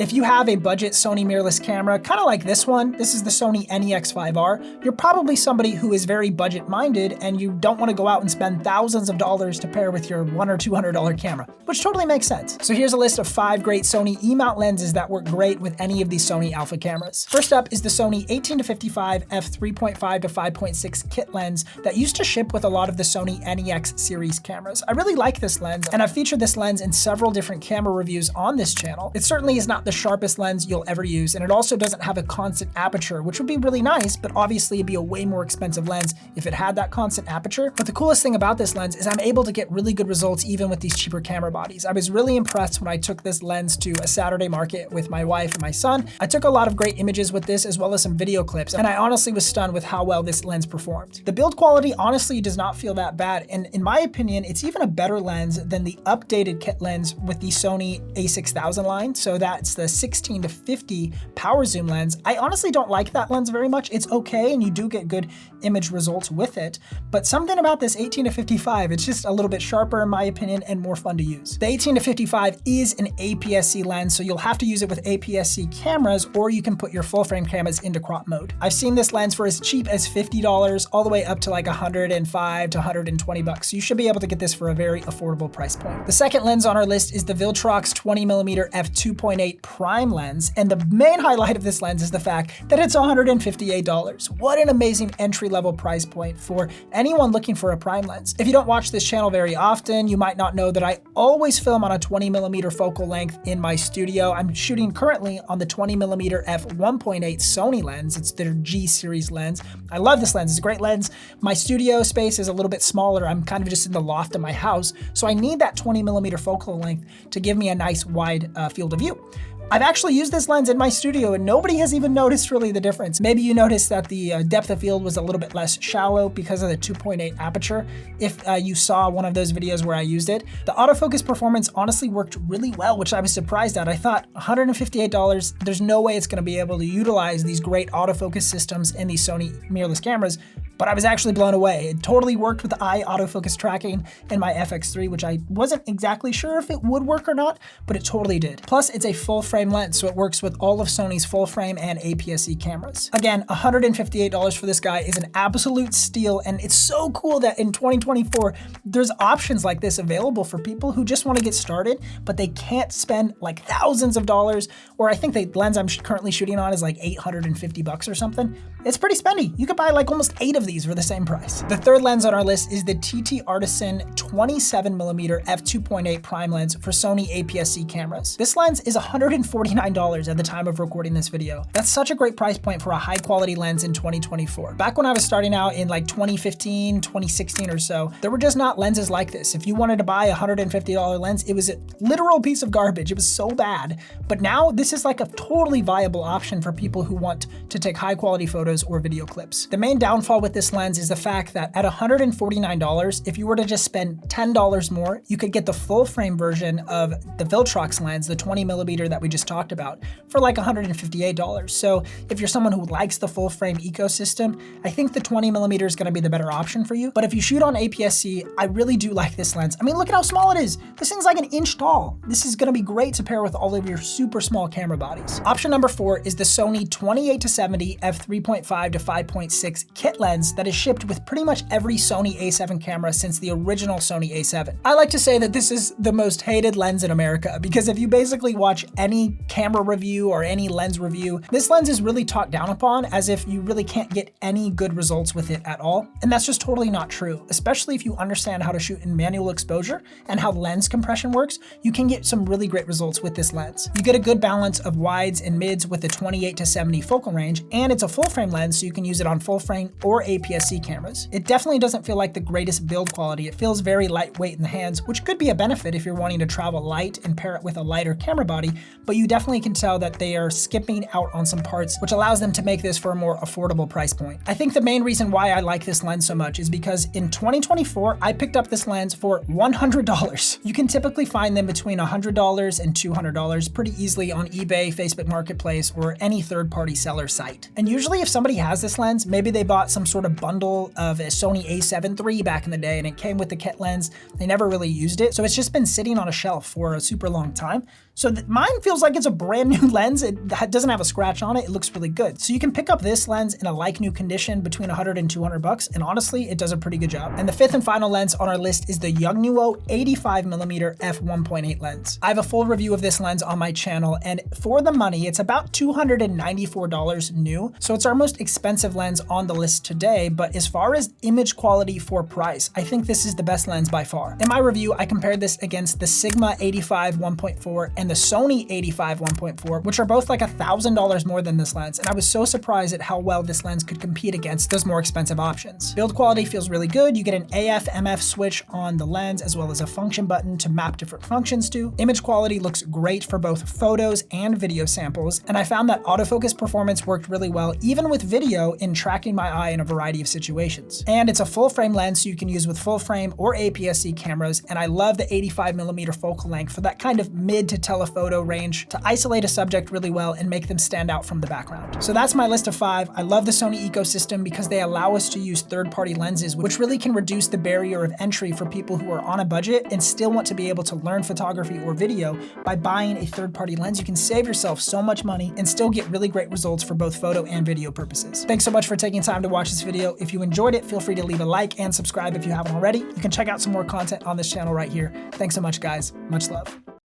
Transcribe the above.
If you have a budget Sony mirrorless camera, kind of like this one, this is the Sony NEX5R, you're probably somebody who is very budget minded and you don't want to go out and spend thousands of dollars to pair with your $100 or $200 camera, which totally makes sense. So here's a list of 5 great Sony E-Mount lenses that work great with any of these Sony Alpha cameras. First up is the Sony 18-55 f3.5 to 5.6 kit lens that used to ship with a lot of the Sony NEX series cameras. I really like this lens, and I've featured this lens in several different camera reviews on this channel. It certainly is not the sharpest lens you'll ever use, and it also doesn't have a constant aperture, which would be really nice, but obviously it'd be a way more expensive lens if it had that constant aperture. But the coolest thing about this lens is I'm able to get really good results even with these cheaper camera bodies. I was really impressed when I took this lens to a Saturday market with my wife and my son. I took a lot of great images with this as well as some video clips, and I honestly was stunned with how well this lens performed. The build quality honestly does not feel that bad, and in my opinion, it's even a better lens than the updated kit lens with the Sony a6000 line. So that's the 16 to 50 power zoom lens. I honestly don't like that lens very much. It's okay, and you do get good image results with it, but something about this 18 to 55, it's just a little bit sharper in my opinion and more fun to use. The 18 to 55 is an APS-C lens, so you'll have to use it with APS-C cameras, or you can put your full frame cameras into crop mode. I've seen this lens for as cheap as $50 all the way up to like 105 to 120 bucks. So you should be able to get this for a very affordable price point. The second lens on our list is the Viltrox 20mm f2.8 prime lens, and the main highlight of this lens is the fact that it's $158. What an amazing entry-level price point for anyone looking for a prime lens. If you don't watch this channel very often, you might not know that I always film on a 20mm focal length in my studio. I'm shooting currently on the 20mm f1.8 Sony lens. It's their G series lens. I love this lens. It's a great lens. My studio space is a little bit smaller. I'm kind of just in the loft of my house, so I need that 20mm focal length to give me a nice wide field of view. I've actually used this lens in my studio and nobody has even noticed really the difference. Maybe you noticed that the depth of field was a little bit less shallow because of the 2.8 aperture. If you saw one of those videos where I used it, the autofocus performance honestly worked really well, which I was surprised at. I thought $158, there's no way it's gonna be able to utilize these great autofocus systems in these Sony mirrorless cameras, but I was actually blown away. It totally worked with eye autofocus tracking in my FX3, which I wasn't exactly sure if it would work or not, but it totally did. Plus, it's a full frame lens, so it works with all of Sony's full frame and APS-C cameras. Again, $158 for this guy is an absolute steal, and it's so cool that in 2024, there's options like this available for people who just want to get started, but they can't spend like thousands of dollars, or I think the lens I'm currently shooting on is like 850 bucks or something. It's pretty spendy. You could buy like almost 8 of these for the same price. The third lens on our list is the TTArtisan 27mm f2.8 prime lens for Sony APS-C cameras. This lens is $149 at the time of recording this video. That's such a great price point for a high quality lens in 2024. Back when I was starting out in like 2015, 2016 or so, there were just not lenses like this. If you wanted to buy a $150 lens, it was a literal piece of garbage. It was so bad. But now this is like a totally viable option for people who want to take high quality photos or video clips. The main downfall with this lens is the fact that at $149, if you were to just spend $10 more, you could get the full frame version of the Viltrox lens, the 20mm that we just talked about, for like $158. So if you're someone who likes the full frame ecosystem, I think the 20mm is gonna be the better option for you. But if you shoot on APS-C, I really do like this lens. I mean, look at how small it is. This thing's like an inch tall. This is gonna be great to pair with all of your super small camera bodies. Option number 4 is the Sony 28-70 f3.5 to 5.6 kit lens that is shipped with pretty much every Sony a7 camera since the original Sony a7. I like to say that this is the most hated lens in America because if you basically watch any camera review or any lens review, this lens is really talked down upon as if you really can't get any good results with it at all. And that's just totally not true, especially if you understand how to shoot in manual exposure and how lens compression works, you can get some really great results with this lens. You get a good balance of wides and mids with the 28-70 focal range, and it's a full frame lens so you can use it on full frame or APS-C cameras. It definitely doesn't feel like the greatest build quality. It feels very lightweight in the hands, which could be a benefit if you're wanting to travel light and pair it with a lighter camera body, but you definitely can tell that they are skipping out on some parts, which allows them to make this for a more affordable price point. I think the main reason why I like this lens so much is because in 2024, I picked up this lens for $100. You can typically find them between $100 and $200 pretty easily on eBay, Facebook Marketplace, or any third-party seller site. And usually if somebody has this lens, maybe they bought some sort of bundle of a Sony a7 III back in the day and it came with the kit lens. They never really used it, so it's just been sitting on a shelf for a super long time. So mine feels like it's a brand new lens. It doesn't have a scratch on it. It looks really good. So you can pick up this lens in a like new condition between 100 and 200 bucks. And honestly, it does a pretty good job. And the fifth and final lens on our list is the Yongnuo 85mm f1.8 lens. I have a full review of this lens on my channel, and for the money, it's about $294 new. So it's our most expensive lens on the list today, but as far as image quality for price, I think this is the best lens by far. In my review, I compared this against the Sigma 85 1.4 and the Sony 85 1.4, which are both like $1,000 more than this lens, and I was so surprised at how well this lens could compete against those more expensive options. Build quality feels really good. You get an AF/MF switch on the lens, as well as a function button to map different functions to. Image quality looks great for both photos and video samples, and I found that autofocus performance worked really well, even with video, in tracking my eye in a variety of situations. And it's a full frame lens, so you can use with full frame or APS-C cameras, and I love the 85mm focal length for that kind of mid to telephoto range to isolate a subject really well and make them stand out from the background. So that's my list of 5. I love the Sony ecosystem because they allow us to use third-party lenses, which really can reduce the barrier of entry for people who are on a budget and still want to be able to learn photography or video. By buying a third-party lens, you can save yourself so much money and still get really great results for both photo and video purposes. Thanks so much for taking time to watch this video. If you enjoyed it, feel free to leave a like and subscribe if you haven't already. You can check out some more content on this channel right here. Thanks so much, guys. Much love.